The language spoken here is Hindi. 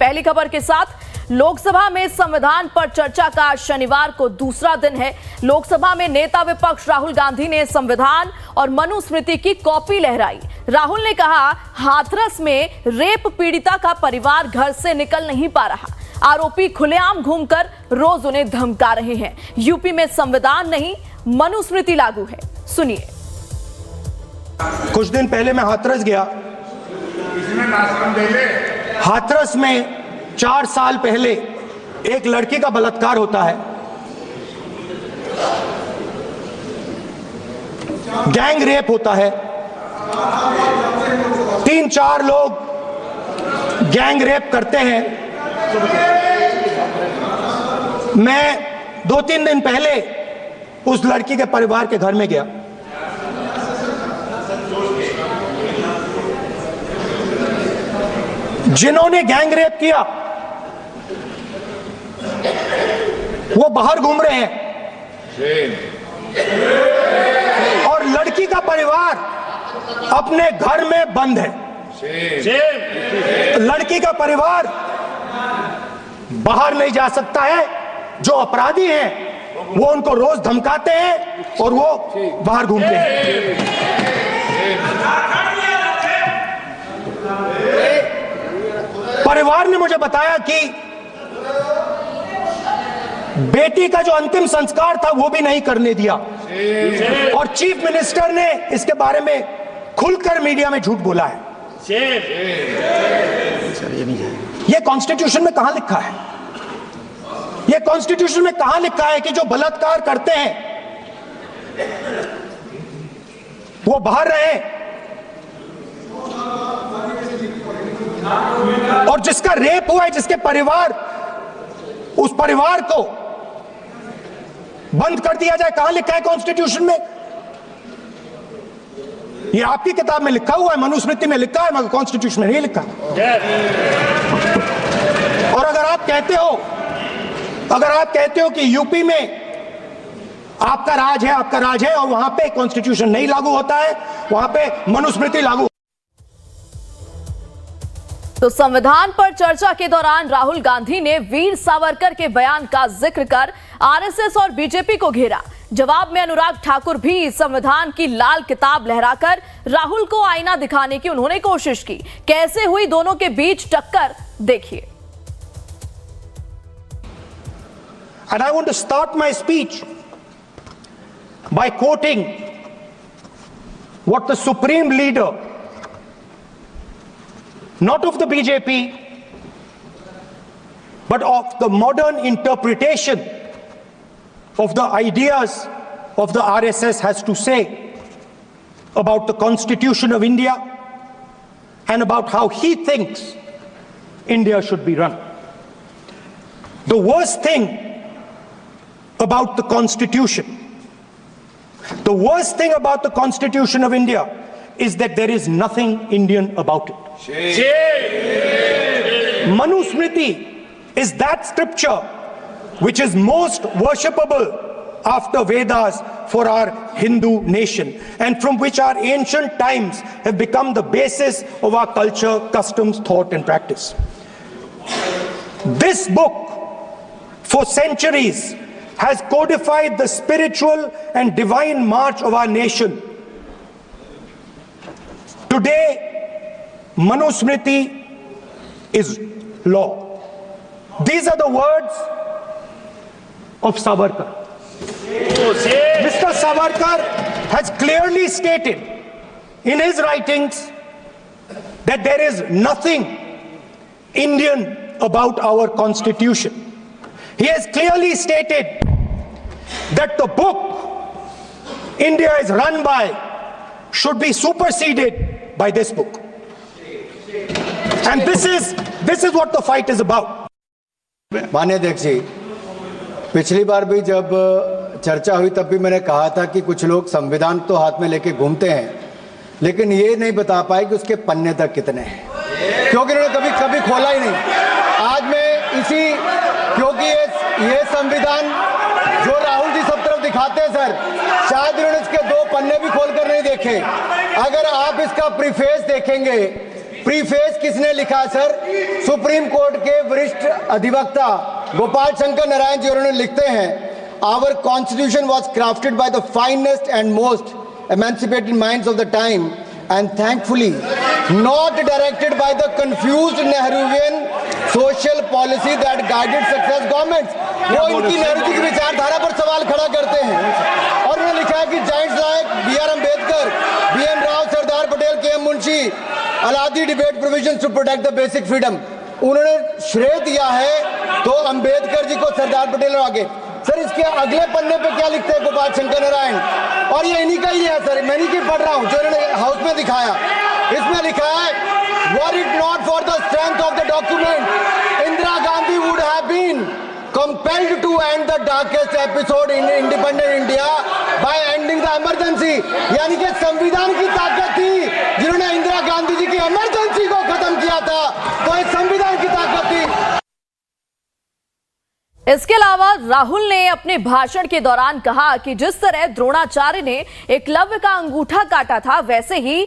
पहली खबर के साथ लोकसभा में संविधान पर चर्चा का शनिवार को दूसरा दिन है। लोकसभा में नेता विपक्ष राहुल गांधी ने संविधान और मनुस्मृति की कॉपी लहराई। राहुल ने कहा, हाथरस में रेप पीड़िता का परिवार घर से निकल नहीं पा रहा। आरोपी खुलेआम घूमकर रोज उन्हें धमका रहे हैं। यूपी में संविधान नहीं मनुस्मृति लागू है। सुनिए। कुछ दिन पहले मैं हाथरस गया। हाथरस में 4 साल पहले एक लड़की का बलात्कार होता है। गैंग रेप होता है। 3-4 लोग गैंग रेप करते हैं। मैं 2-3 दिन पहले उस लड़की के परिवार के घर में गया। जिन्होंने गैंग रेप किया वो बाहर घूम रहे हैं और लड़की का परिवार अपने घर में बंद है। लड़की का परिवार बाहर नहीं जा सकता है। जो अपराधी हैं वो उनको रोज धमकाते हैं और वो बाहर घूमते हैं। परिवार ने मुझे बताया कि बेटी का जो अंतिम संस्कार था वो भी नहीं करने दिया और चीफ मिनिस्टर ने इसके बारे में खुलकर मीडिया में झूठ बोला है। ये कॉन्स्टिट्यूशन में कहां लिखा है? ये कॉन्स्टिट्यूशन में कहां लिखा है कि जो बलात्कार करते हैं वो बाहर रहे और जिसका रेप हुआ है, जिसके परिवार, उस परिवार को बंद कर दिया जाए? कहां लिखा है कॉन्स्टिट्यूशन में? ये आपकी किताब में लिखा हुआ है, मनुस्मृति में लिखा है, मगर कॉन्स्टिट्यूशन में नहीं लिखा। और अगर आप कहते हो कि यूपी में आपका राज है और वहां पे कॉन्स्टिट्यूशन नहीं लागू होता है, वहां पे मनुस्मृति लागू। तो संविधान पर चर्चा के दौरान राहुल गांधी ने वीर सावरकर के बयान का जिक्र कर आरएसएस और बीजेपी को घेरा। जवाब में अनुराग ठाकुर भी संविधान की लाल किताब लहराकर राहुल को आईना दिखाने की उन्होंने कोशिश की। कैसे हुई दोनों के बीच टक्कर, देखिए। And I want to start my speech by quoting what the supreme leader, not of the BJP, but of the modern interpretation of the ideas of the RSS has to say about the Constitution of India and about how he thinks India should be run. The worst thing about the Constitution, the worst thing about the Constitution of India is that there is nothing Indian about it. Manusmriti is that scripture which is most worshipable after Vedas for our Hindu nation, and from which our ancient times have become the basis of our culture, customs, thought and practice. This book for centuries has codified the spiritual and divine march of our nation. Today, Manusmriti is law. These are the words of Savarkar. Mr. Savarkar has clearly stated in his writings that there is nothing Indian about our Constitution. He has clearly stated that the book India is run by should be superseded by this book. And this is what the fight is about. माननीय अध्यक्ष जी, पिछली बार भी जब चर्चा हुई तब भी मैंने कहा था कि कुछ लोग संविधान तो हाथ में लेके घूमते हैं, लेकिन ये नहीं बता पाए कि उसके पन्ने तक कितने हैं, क्योंकि उन्होंने कभी खोला ही नहीं। आज मैं क्योंकि ये संविधान जो राहुल जी सब तरफ दिखाते हैं सर, शायद उन्होंने इसके 2 पन्ने भी खोलकर नहीं देखे। अगर आप इसका प्रीफेस देखेंगे प्रीफेस किसने लिखा सर? सुप्रीम कोर्ट के वरिष्ठ अधिवक्ता गोपाल शंकर नारायण जी उन्होंने लिखते हैं, our constitution was crafted by the finest and most emancipated minds of the time and thankfully not directed by the confused Nehruvian social policy that guided success governments। वो इनकी नेहरू जी की विचारधारा पर सवाल खड़ा करते हैं। और उन्होंने लिखा है कि giants like B.R. Ambedkar, B.N. Rao, Sardar Patel, K.M. Munshi Alladi debate provisions to protect the basic freedom. उन्होंने श्रेय दिया है तो अंबेडकर जी को, सरदार पटेल और आगे। सर इसके अगले पन्ने पे क्या लिखते हैं गोपाल शंकर नारायण, और ये इन्हीं का ही है सर, मैं इन्हीं की पढ़ रहा हूं जो इन्होंने हाउस में दिखाया। इसमें लिखा है, were it not for the strength of the document Indira Gandhi would have been compelled to end the darkest episode in independent India by ending the emergency। यानी कि संविधान की ताकत थी जिन्होंने इंदिरा गांधी जी की इमरजेंसी को खत्म किया था, तो इस संविधान की ताकत थी। इसके अलावा राहुल ने अपने भाषण के दौरान कहा कि जिस तरह द्रोणाचार्य ने एकलव्य का अंगूठा काटा था, वैसे ही